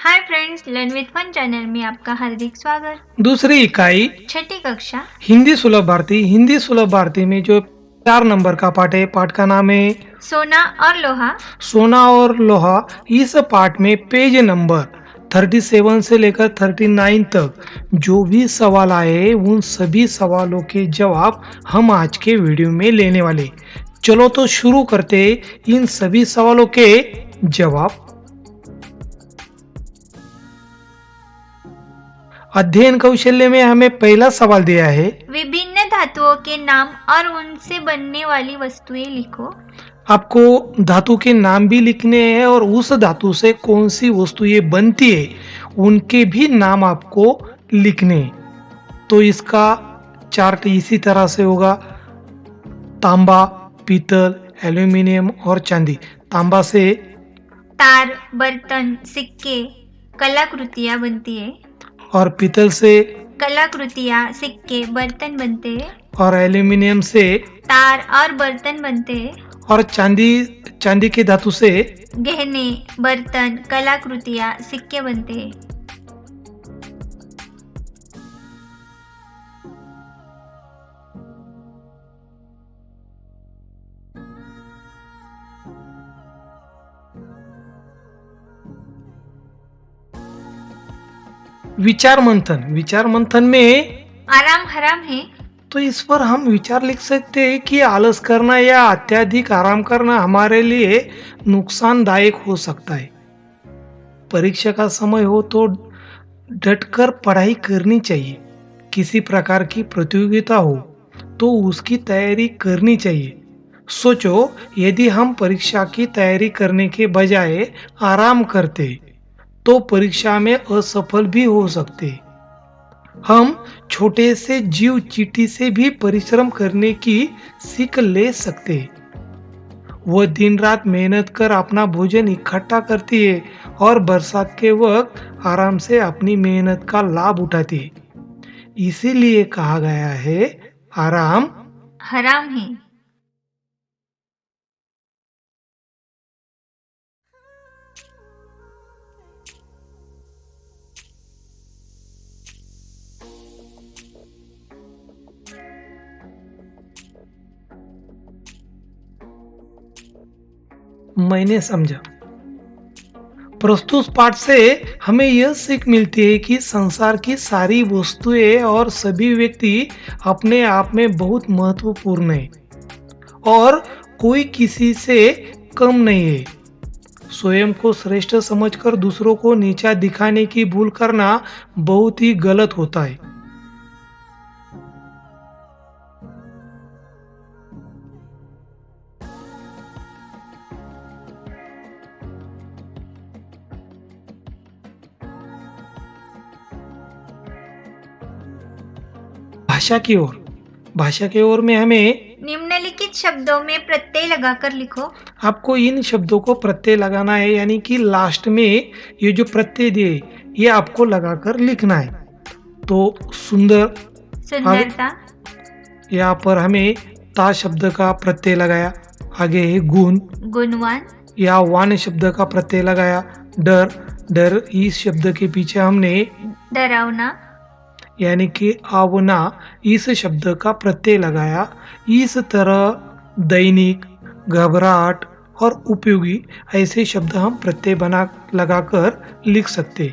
Hi friends, learn with fun channel में आपका हार्दिक स्वागत। दूसरी इकाई छठी कक्षा हिंदी सुलभ भारती में जो 4 नंबर का पाठ है, पाठ का नाम है सोना और लोहा। सोना और लोहा। इस पाठ में पेज नंबर 37 से लेकर 39 तक जो भी सवाल आए उन सभी सवालों के जवाब हम आज के वीडियो में लेने वाले। चलो तो शुरू करते इन सभी सवालों के जवाब। अध्ययन कौशल्य में हमें पहला सवाल दिया है, विभिन्न धातुओं के नाम और उनसे बनने वाली वस्तुएं लिखो। आपको धातु के नाम भी लिखने हैं और उस धातु से कौन सी वस्तुएं बनती है उनके भी नाम आपको लिखने हैं। तो इसका चार्ट इसी तरह से होगा। तांबा, पीतल, एल्यूमिनियम और चांदी। तांबा से तार, बर्तन, सिक्के, कलाकृतियां बनती है। और पीतल से कलाकृतियां, सिक्के, बर्तन बनते हैं। और एल्यूमिनियम से तार और बर्तन बनते हैं। और चांदी के धातु से गहने, बर्तन, कलाकृतियां, सिक्के बनते हैं। विचार मंथन में आराम हराम है। तो इस पर हम विचार लिख सकते हैं कि आलस करना या अत्यधिक आराम करना हमारे लिए नुकसानदायक हो सकता है। परीक्षा का समय हो तो डटकर पढ़ाई करनी चाहिए। किसी प्रकार की प्रतियोगिता हो तो उसकी तैयारी करनी चाहिए। सोचो, यदि हम परीक्षा की तैयारी करने के बजाय आराम करते तो परीक्षा में असफल भी हो सकते। हम छोटे से जीव चींटी से भी परिश्रम करने की सीख ले सकते। वह दिन रात मेहनत कर अपना भोजन इकट्ठा करती है और बरसात के वक्त आराम से अपनी मेहनत का लाभ उठाती है। इसीलिए कहा गया है, आराम हराम है। मैंने समझा। प्रस्तुत पाठ से हमें यह सीख मिलती है कि संसार की सारी वस्तुएं और सभी व्यक्ति अपने आप में बहुत महत्वपूर्ण है और कोई किसी से कम नहीं है। स्वयं को श्रेष्ठ समझकर दूसरों को नीचा दिखाने की भूल करना बहुत ही गलत होता है। भाषा की ओर में हमें निम्नलिखित शब्दों में प्रत्यय लगाकर लिखो। आपको इन शब्दों को प्रत्यय लगाना है, यानी कि लास्ट में ये जो प्रत्यय दिए ये आपको लगाकर लिखना है। तो सुंदर, सुंदरता, यहाँ पर हमें ता शब्द का प्रत्यय लगाया। आगे है गुण, गुणवान, या वान शब्द का प्रत्यय लगाया। डर, इस शब्द के पीछे हमने डरावना, यानी कि आवना इस शब्द का प्रत्यय लगाया। इस तरह दैनिक, घबराहट और उपयोगी ऐसे शब्द हम प्रत्यय बना लगाकर लिख सकते।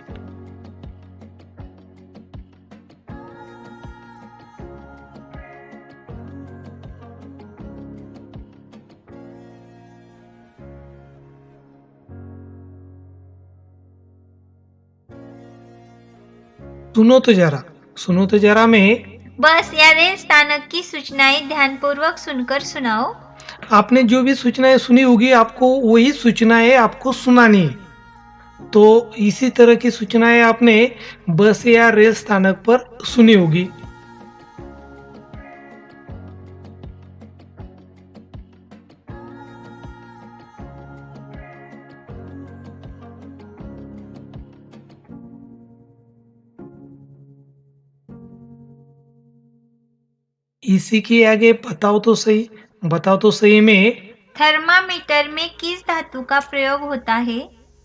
सुनो तो जरा में बस या रेल स्थानक की सूचनाएं ध्यानपूर्वक सुनकर सुनाओ। आपने जो भी सूचनाएं सुनी होगी आपको वही सूचनाएं आपको सुनानी है। तो इसी तरह की सूचनाएं आपने बस या रेल स्थानक पर सुनी होगी। इसी के आगे बताओ तो सही में थर्मामीटर में किस धातु का प्रयोग होता है,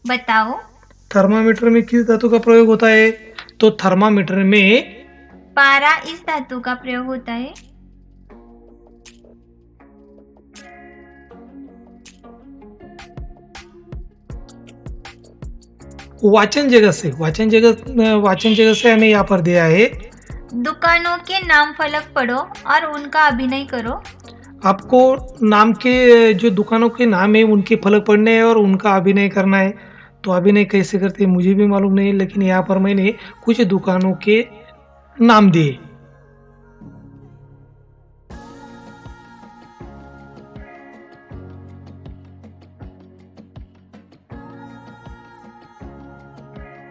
बताओ। थर्मामीटर में किस धातु का प्रयोग होता है? तो थर्मामीटर में पारा इस धातु का प्रयोग होता है। वाचन जगह से हमें यहाँ पर दिया है। दुकानों के नाम फलक पढ़ो और उनका अभिनय करो। आपको नाम के जो दुकानों के नाम है उनके फलक पढ़ने हैं और उनका अभिनय करना है। तो अभिनय कैसे करते हैं मुझे भी मालूम नहीं, लेकिन यहाँ पर मैंने कुछ दुकानों के नाम दिए।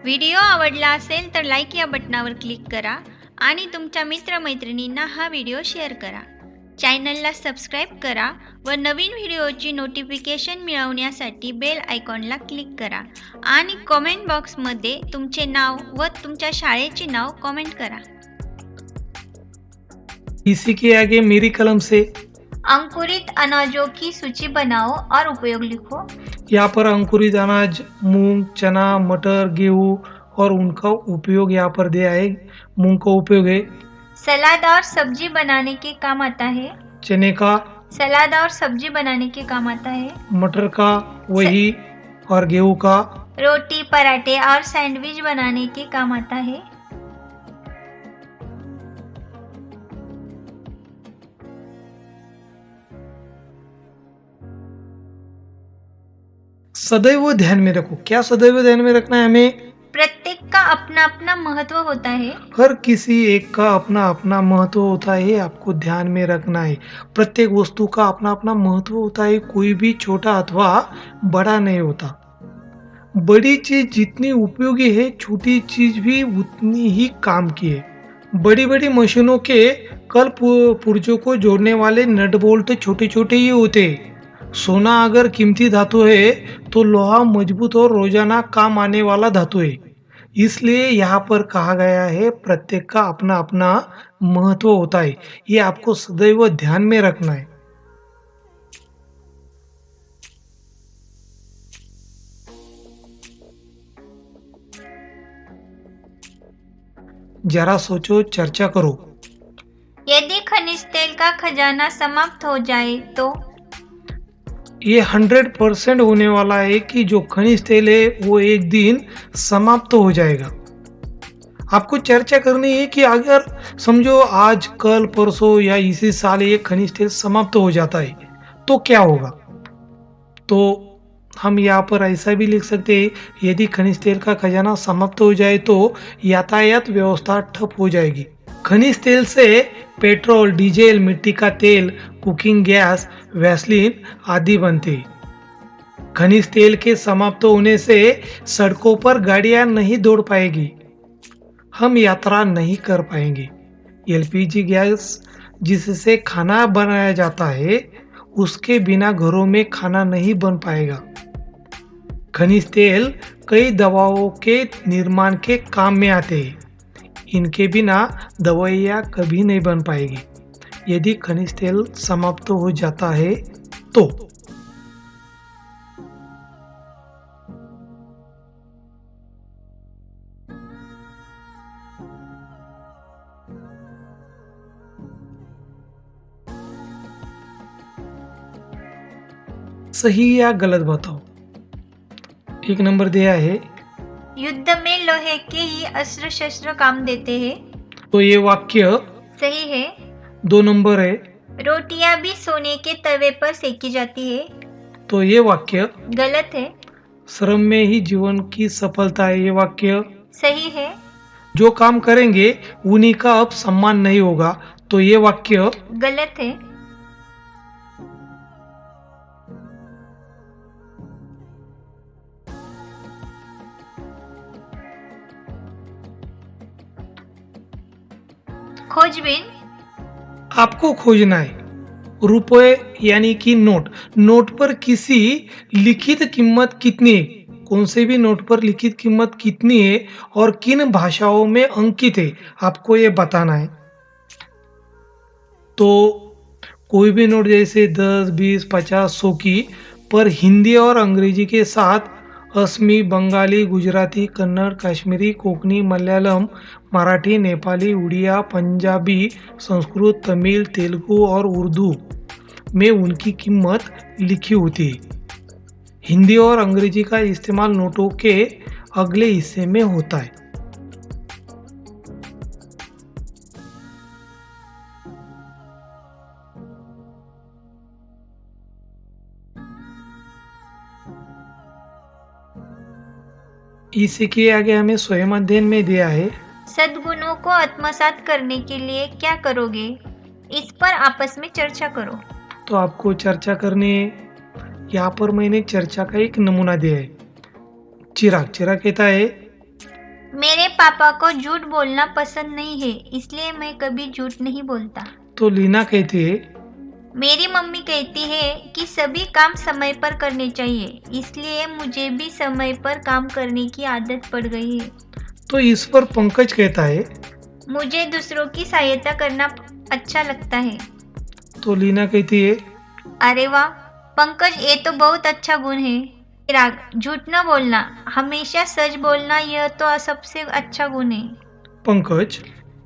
व्हिडिओ आवडला असेल तर लाईक या बटनावर क्लिक करा आणि तुमच्या मित्रमैत्रिणींना हा व्हिडिओ शेअर करा. चॅनलला सबस्क्राईब करा व नवीन व्हिडिओची नोटिफिकेशन मिळवण्यासाठी बेल आयकॉनला क्लिक करा आणि कमेंट बॉक्समध्ये तुमचे नाव व तुमच्या शाळेचे नाव कमेंट करा. इसी के आगे मेरी कलम से अंकुरित अनाजों की सूची बनाओ और उपयोग लिखो. यहाँ पर अंकुरित अनाज मूंग, चना, मटर, गेहूँ और उनका उपयोग यहाँ पर दिया है। मूंग का उपयोग है सलाद और सब्जी बनाने के काम आता है. चने का, सलाद और सब्जी बनाने के काम आता है. मटर का वही और गेहूँ का, रोटी, पराठे और सैंडविच बनाने के काम आता है. सदैव ध्यान में रखो। क्या सदैव ध्यान में रखना है हमें? प्रत्येक का अपना अपना महत्व होता है. हर किसी एक का अपना अपना महत्व होता है, आपको ध्यान में रखना है। प्रत्येक वस्तु का अपना अपना महत्व होता है, कोई भी छोटा अथवा बड़ा नहीं होता। बड़ी चीज जितनी उपयोगी है, छोटी चीज भी उतनी ही काम की है। बड़ी बड़ी मशीनों के कल पुर्जों को जोड़ने वाले नट बोल्ट छोटे छोटे ही होते हैं। सोना अगर कीमती धातु है तो लोहा मजबूत और रोजाना काम आने वाला धातु है। इसलिए यहाँ पर कहा गया है प्रत्येक का अपना अपना महत्व होता है, ये आपको सदैव ध्यान में रखना है। जरा सोचो, चर्चा करो। यदि खनिज तेल का खजाना समाप्त हो जाए तो ये 100% होने वाला है कि जो खनिज तेल है वो एक दिन समाप्त हो जाएगा। आपको चर्चा करनी है कि अगर समझो आज, कल, परसों या इसी साल ये खनिज तेल समाप्त हो जाता है तो क्या होगा? तो हम यहाँ पर ऐसा भी लिख सकते हैं, यदि खनिज तेल का खजाना समाप्त हो जाए तो यातायात व्यवस्था ठप हो जाएगी। खनिज तेल से पेट्रोल, डीजल, मिट्टी का तेल, कुकिंग गैस, वैसलीन आदि बनते। खनिज तेल के समाप्त होने से सड़कों पर गाड़ियां नहीं दौड़ पाएगी, हम यात्रा नहीं कर पाएंगे। एलपीजी गैस जिससे खाना बनाया जाता है, उसके बिना घरों में खाना नहीं बन पाएगा। खनिज तेल कई दवाओं के निर्माण के काम में आते हैं, इनके बिना दवाइयाँ कभी नहीं बन पाएगी। यदि खनिज तेल समाप्त हो जाता है तो सही या गलत बताओ। 1 नंबर दिया है, युद्ध में लोहे के ही अस्त्र शस्त्र काम देते हैं। तो ये वाक्य सही है. 2 नंबर है, रोटियां भी सोने के तवे पर सेकी जाती है। तो ये वाक्य गलत है. श्रम में ही जीवन की सफलता है, ये वाक्य सही है. जो काम करेंगे उन्हीं का अब सम्मान नहीं होगा, तो ये वाक्य गलत है. खोजबीन आपको खोजना है। रुपए यानी कि नोट पर किसी लिखित कीमत कितनी है, कौन से भी नोट पर लिखित कीमत कितनी है और किन भाषाओं में अंकित है, आपको ये बताना है। तो कोई भी नोट जैसे 10, 20, 50, 100 की पर हिंदी और अंग्रेजी के साथ असमी, बंगाली, गुजराती, कन्नड़, काश्मीरी, कोंकणी, मलयालम, मराठी, नेपाली, उड़िया, पंजाबी, संस्कृत, तमिल, तेलुगु और उर्दू में उनकी कीमत लिखी होती है। हिंदी और अंग्रेजी का इस्तेमाल नोटों के अगले हिस्से में होता है। इसी के आगे हमें स्वयं अध्ययन में दिया है। सद्गुणों को आत्मसात करने के लिए क्या करोगे? इस पर आपस में चर्चा करो। तो आपको चर्चा करनी है। यहाँ पर मैंने चर्चा का एक नमूना दिया है। चिराग कहता है, मेरे पापा को झूठ बोलना पसंद नहीं है, इसलिए मैं कभी झूठ नहीं बोलता। तो लीना कहती है, मेरी मम्मी कहती है कि सभी काम समय पर करने चाहिए, इसलिए मुझे भी समय पर काम करने की आदत पड़ गई है। तो इस पर पंकज कहता है, मुझे दूसरों की सहायता करना अच्छा लगता है। तो लीना कहती है, अरे वाह पंकज, ये तो बहुत अच्छा गुण है। चिराग, झूठ न बोलना, हमेशा सच बोलना, यह तो सबसे अच्छा गुण है। पंकज,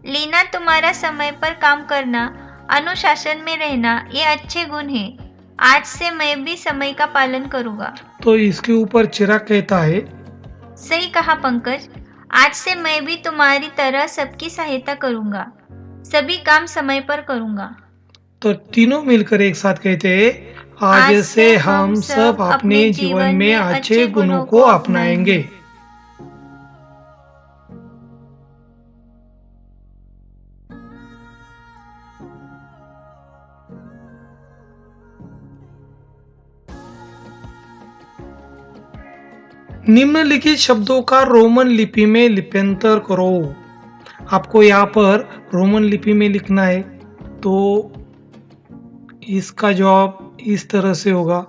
लीना, तुम्हारा समय पर काम करना, अनुशासन में रहना, ये अच्छे गुण हैं। आज से मैं भी समय का पालन करूंगा। तो इसके ऊपर चिराग कहता है, सही कहा पंकज, आज से मैं भी तुम्हारी तरह सबकी सहायता करूंगा, सभी काम समय पर करूंगा। तो तीनों मिलकर एक साथ कहते हैं, आज से हम सब अपने जीवन में अच्छे गुणों को अपनाएंगे। निम्नलिखित शब्दों का रोमन लिपि में लिप्यंतर करो। आपको यहाँ पर रोमन लिपि में लिखना है, तो इसका जवाब इस तरह से होगा।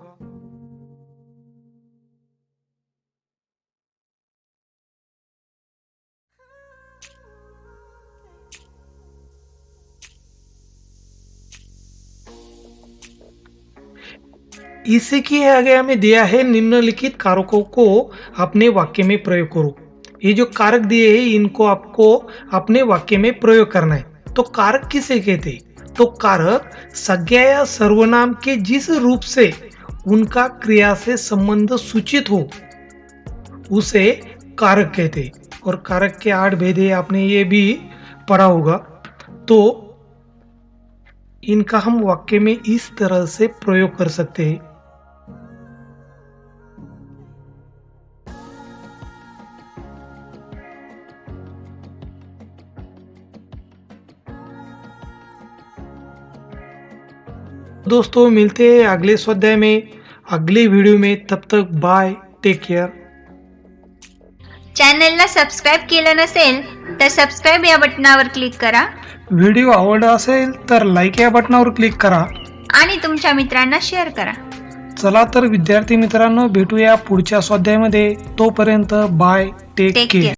इसी के आगे हमें दिया है, निम्नलिखित कारकों को अपने वाक्य में प्रयोग करो। ये जो कारक दिए हैं इनको आपको अपने वाक्य में प्रयोग करना है। तो कारक किसे कहते हैं? तो कारक संज्ञा या सर्वनाम के जिस रूप से उनका क्रिया से संबंध सूचित हो उसे कारक कहते हैं। और कारक के 8 भेद है, आपने ये भी पढ़ा होगा। तो इनका हम वाक्य में इस तरह से प्रयोग कर सकते हैं। दोस्तों मिलते हैं अगले स्वाध्याय में, अगली वीडियो में। तब तक बाय, टेक केअर। चॅनलला सबस्क्राईब केलं नसेल तर सबस्क्राईब या बटनावर क्लिक करा व्हिडिओ आवडला असेल तर लाईक या बटनावर क्लिक करा आणि तुमच्या मित्रांना शेअर करा। चला तर विद्यार्थी मित्रांनो, भेटूया पुढच्या स्वाध्यायामध्ये। तोपर्यंत बाय, टेक केअर।